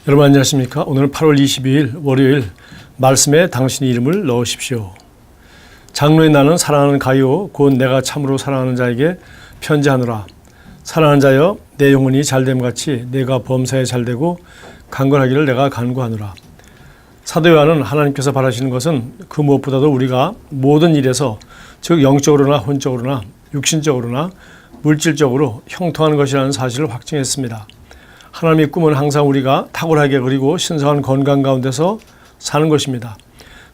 여러분 안녕하십니까? 오늘은 8월 22일 월요일 말씀에 당신의 이름을 넣으십시오. 장로의 나는 사랑하는 가요 곧 내가 참으로 사랑하는 자에게 편지하노라. 사랑하는 자여 내 영혼이 잘됨 같이 내가 범사에 잘되고 강건하기를 내가 간구하노라. 사도 요한은 하나님께서 바라시는 것은 그 무엇보다도 우리가 모든 일에서 즉 영적으로나 혼적으로나 육신적으로나 물질적으로 형통하는 것이라는 사실을 확증했습니다. 하나님의 꿈은 항상 우리가 탁월하게 그리고 신성한 건강 가운데서 사는 것입니다.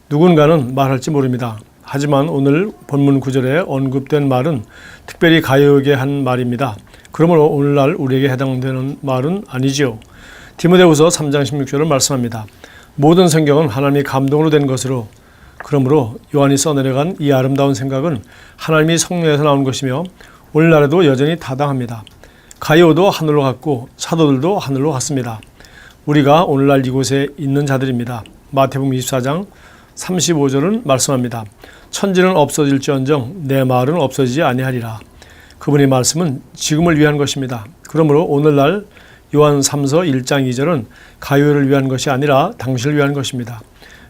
누군가는 말할지 모릅니다. 하지만 오늘 본문 구절에 언급된 말은 특별히 가요에게 한 말입니다. 그러므로 오늘날 우리에게 해당되는 말은 아니지요. 디모데후서 3장 16절을 말씀합니다. 모든 성경은 하나님의 감동으로 된 것으로 그러므로 요한이 써내려간 이 아름다운 생각은 하나님이 성령에서 나온 것이며 오늘날에도 여전히 타당합니다. 가요도 하늘로 갔고 사도들도 하늘로 갔습니다. 우리가 오늘날 이곳에 있는 자들입니다. 마태복음 24장 35절은 말씀합니다. 천지는 없어질지언정 내 말은 없어지지 아니하리라. 그분의 말씀은 지금을 위한 것입니다. 그러므로 오늘날 요한 3서 1장 2절은 가요를 위한 것이 아니라 당신을 위한 것입니다.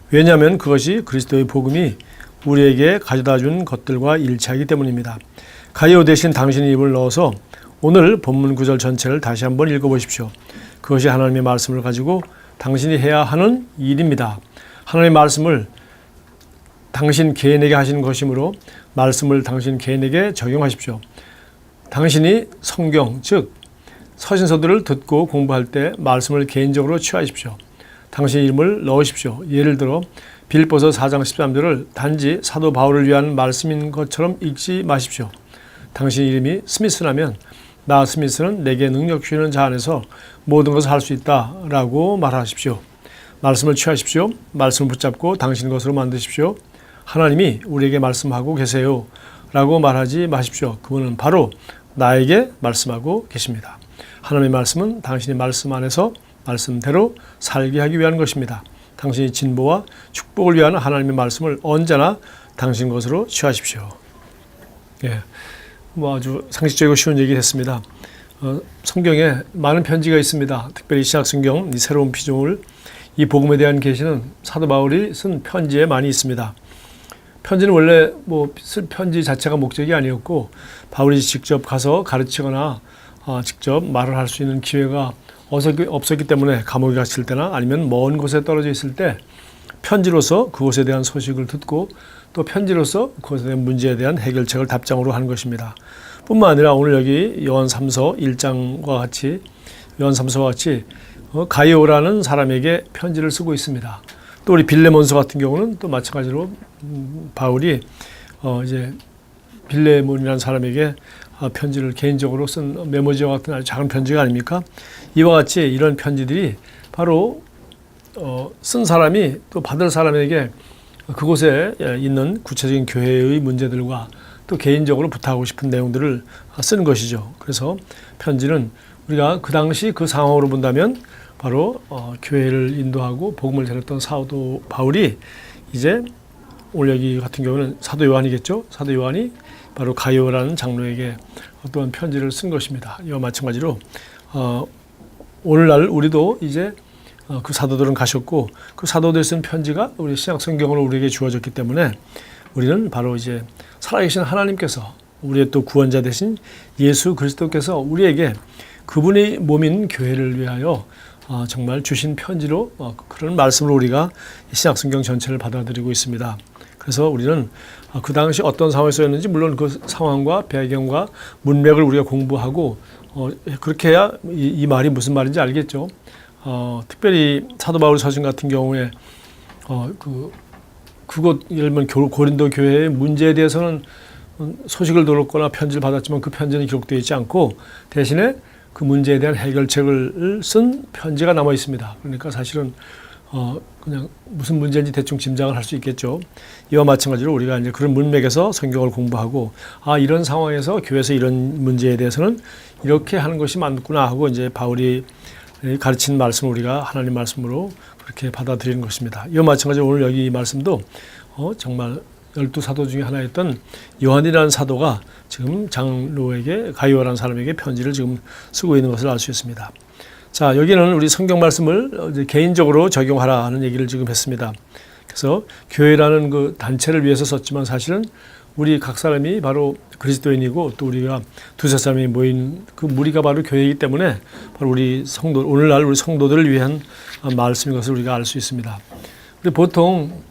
왜냐하면 그것이 그리스도의 복음이 우리에게 가져다 준 것들과 일치하기 때문입니다. 가요 대신 당신의 입을 넣어서 오늘 본문 구절 전체를 다시 한번 읽어보십시오. 그것이 하나님의 말씀을 가지고 당신이 해야 하는 일입니다. 하나님의 말씀을 당신 개인에게 하시는 것이므로 말씀을 당신 개인에게 적용하십시오. 당신이 성경, 즉 서신서들을 듣고 공부할 때 말씀을 개인적으로 취하십시오. 당신의 이름을 넣으십시오. 예를 들어 빌립보서 4장 13절을 단지 사도 바울을 위한 말씀인 것처럼 읽지 마십시오. 당신 이름이 스미스라면 나 스미스는 내게 능력 주시는 자 안에서 모든 것을 할 수 있다라고 말하십시오. 말씀을 취하십시오. 말씀을 붙잡고 당신 것으로 만드십시오. 하나님이 우리에게 말씀하고 계세요 라고 말하지 마십시오. 그분은 바로 나에게 말씀하고 계십니다. 하나님의 말씀은 당신이 말씀 안에서 말씀대로 살게 하기 위한 것입니다. 당신의 진보와 축복을 위한 하나님의 말씀을 언제나 당신 것으로 취하십시오. 예. 아주 상식적이고 쉬운 얘기 됐습니다. 성경에 많은 편지가 있습니다. 특별히 신약 성경 이 새로운 피조물 이 복음에 대한 계시는 사도 바울이 쓴 편지에 많이 있습니다. 편지는 원래 쓸 편지 자체가 목적이 아니었고 바울이 직접 가서 가르치거나 직접 말을 할 수 있는 기회가 없었기 때문에 감옥에 갇힐 때나 아니면 먼 곳에 떨어져 있을 때 편지로서 그곳에 대한 소식을 듣고 또 편지로서 그것에 대한 문제에 대한 해결책을 답장으로 하는 것입니다. 뿐만 아니라 오늘 여기 요한 3서 1장과 같이 요한 3서와 같이 가이오라는 사람에게 편지를 쓰고 있습니다. 또 우리 빌레몬서 같은 경우는 또 마찬가지로 바울이 이제 빌레몬이라는 사람에게 편지를 개인적으로 쓴 메모지와 같은 아주 작은 편지가 아닙니까? 이와 같이 이런 편지들이 바로 쓴 사람이 또 받을 사람에게 그곳에 있는 구체적인 교회의 문제들과 또 개인적으로 부탁하고 싶은 내용들을 쓰는 것이죠. 그래서 편지는 우리가 그 당시 그 상황으로 본다면 바로 교회를 인도하고 복음을 전했던 사도 바울이 이제 오늘 여기 같은 경우는 사도 요한이겠죠. 사도 요한이 바로 가요라는 장로에게 어떠한 편지를 쓴 것입니다. 이와 마찬가지로 오늘날 우리도 이제 그 사도들은 가셨고 그 사도들이 쓴 편지가 우리 신약 성경으로 우리에게 주어졌기 때문에 우리는 바로 이제 살아계신 하나님께서 우리의 또 구원자 되신 예수 그리스도께서 우리에게 그분의 몸인 교회를 위하여 정말 주신 편지로 그런 말씀으로 우리가 신약 성경 전체를 받아들이고 있습니다. 그래서 우리는 그 당시 어떤 상황에서였는지 물론 그 상황과 배경과 문맥을 우리가 공부하고 그렇게 해야 이 말이 무슨 말인지 알겠죠. 특별히 사도 바울 서신 같은 경우에 그곳 예를 들면 고린도 교회의 문제에 대해서는 소식을 들었거나 편지를 받았지만 그 편지는 기록되어 있지 않고 대신에 그 문제에 대한 해결책을 쓴 편지가 남아 있습니다. 그러니까 사실은 그냥 무슨 문제인지 대충 짐작을 할 수 있겠죠. 이와 마찬가지로 우리가 이제 그런 문맥에서 성경을 공부하고 이런 상황에서 교회에서 이런 문제에 대해서는 이렇게 하는 것이 맞구나 하고 이제 바울이 가르친 말씀을 우리가 하나님 말씀으로 그렇게 받아들이는 것입니다. 이와 마찬가지로 오늘 여기 이 말씀도 정말 12사도 중에 하나였던 요한이라는 사도가 지금 장로에게 가이오라는 사람에게 편지를 지금 쓰고 있는 것을 알 수 있습니다. 자, 여기는 우리 성경 말씀을 이제 개인적으로 적용하라 하는 얘기를 지금 했습니다. 그래서 교회라는 그 단체를 위해서 썼지만 사실은 우리 각 사람이 바로 그리스도인이고 또 우리가 두세 사람이 모인 그 무리가 바로 교회이기 때문에 바로 우리 성도, 오늘날 우리 성도들을 위한 말씀인 것을 우리가 알 수 있습니다. 우리 보통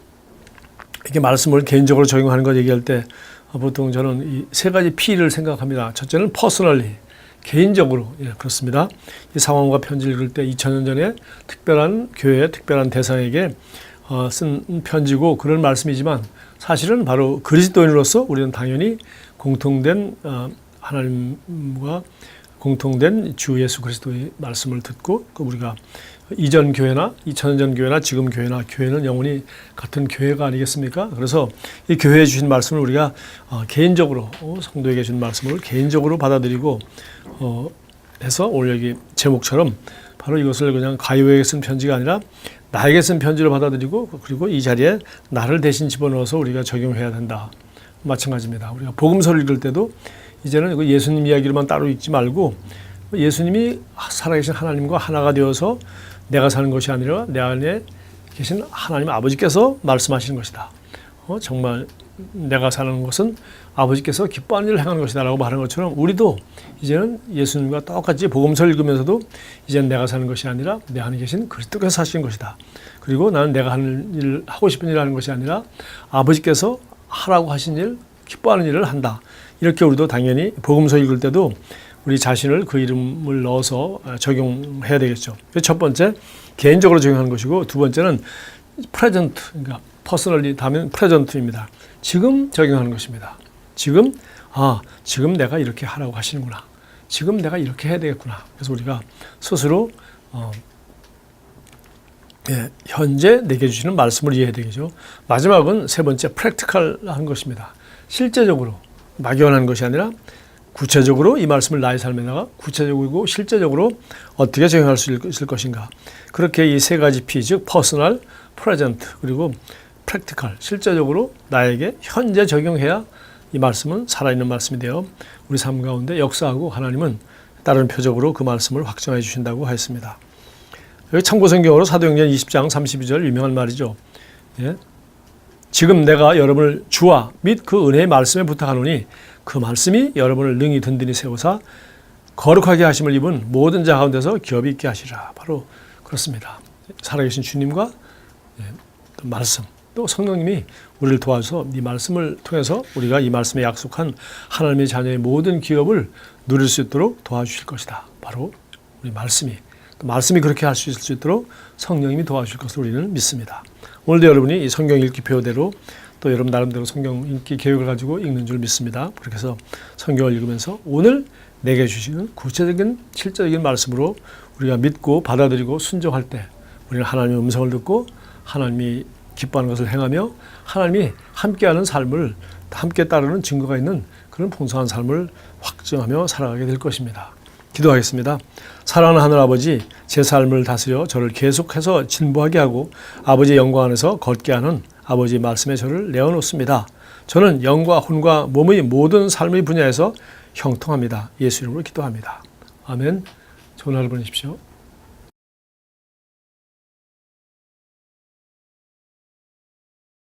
이렇게 말씀을 개인적으로 적용하는 것 얘기할 때 보통 저는 이 세 가지 P를 생각합니다. 첫째는 personally, 개인적으로. 예, 그렇습니다. 이 상황과 편지를 읽을 때 2000년 전에 특별한 교회, 특별한 대상에게 쓴 편지고 그런 말씀이지만 사실은 바로 그리스도인으로서 우리는 당연히 공통된 하나님과 공통된 주 예수 그리스도의 말씀을 듣고 우리가 이전 교회나 2000년 전 교회나 지금 교회나 교회는 영원히 같은 교회가 아니겠습니까? 그래서 이 교회에 주신 말씀을 우리가 개인적으로 성도에게 준 말씀을 개인적으로 받아들이고 해서 오늘 여기 제목처럼 바로 이것을 그냥 가요에게 쓴 편지가 아니라 나에게 쓴 편지로 받아들이고 그리고 이 자리에 나를 대신 집어넣어서 우리가 적용해야 된다. 마찬가지입니다. 우리가 복음서를 읽을 때도 이제는 예수님 이야기로만 따로 읽지 말고 예수님이 살아계신 하나님과 하나가 되어서 내가 사는 것이 아니라 내 안에 계신 하나님 아버지께서 말씀하시는 것이다. 정말 내가 사는 것은 아버지께서 기뻐하는 일을 행하는 것이다 라고 말하는 것처럼 우리도 이제는 예수님과 똑같이 복음서를 읽으면서도 이제는 내가 사는 것이 아니라 내 안에 계신 그리스도께서 사시는 것이다. 그리고 나는 내가 하는 일, 하고 싶은 일을 하는 것이 아니라 아버지께서 하라고 하신 일, 기뻐하는 일을 한다. 이렇게 우리도 당연히 복음서 읽을 때도 우리 자신을 그 이름을 넣어서 적용해야 되겠죠. 첫 번째, 개인적으로 적용하는 것이고 두 번째는 present, 그러니까 personally 다음엔 present입니다. 지금 적용하는 것입니다. 지금, 지금 내가 이렇게 하라고 하시는구나. 지금 내가 이렇게 해야 되겠구나. 그래서 우리가 스스로 현재 내게 주시는 말씀을 이해해야 되겠죠. 마지막은 세 번째, practical한 것입니다. 실제적으로 막연한 것이 아니라 구체적으로 이 말씀을 나의 삶에다가 구체적이고 실제적으로 어떻게 적용할 수 있을 것인가. 그렇게 이 세 가지 P, 즉 personal, present, 그리고 practical, 실제적으로 나에게 현재 적용해야 이 말씀은 살아있는 말씀이 되어 우리 삶 가운데 역사하고 하나님은 다른 표적으로 그 말씀을 확정해 주신다고 하였습니다. 여기 참고성경으로 사도행전 20장 32절 유명한 말이죠. 예? 지금 내가 여러분을 주와 및 그 은혜의 말씀에 부탁하노니 그 말씀이 여러분을 능히 든든히 세우사 거룩하게 하심을 입은 모든 자 가운데서 기업이 있게 하시라. 바로 그렇습니다. 살아계신 주님과 말씀 또 성령님이 우리를 도와서 이 말씀을 통해서 우리가 이 말씀에 약속한 하나님의 자녀의 모든 기업을 누릴 수 있도록 도와주실 것이다. 바로 우리 말씀이 그렇게 할 수 있을 수 있도록 성령님이 도와주실 것을 우리는 믿습니다. 오늘도 여러분이 이 성경 읽기 표대로 또 여러분 나름대로 성경 읽기 계획을 가지고 읽는 줄 믿습니다. 그렇게 해서 성경을 읽으면서 오늘 내게 주시는 구체적인 실제적인 말씀으로 우리가 믿고 받아들이고 순종할 때 우리는 하나님의 음성을 듣고 하나님이 기뻐하는 것을 행하며 하나님이 함께하는 삶을 함께 따르는 증거가 있는 그런 풍성한 삶을 확증하며 살아가게 될 것입니다. 기도하겠습니다. 사랑하는 하늘아버지, 제 삶을 다스려 저를 계속해서 진보하게 하고 아버지의 영광 안에서 걷게 하는 아버지의 말씀에 저를 내어놓습니다. 저는 영과 혼과 몸의 모든 삶의 분야에서 형통합니다. 예수 이름으로 기도합니다. 아멘. 좋은 하루 보내십시오.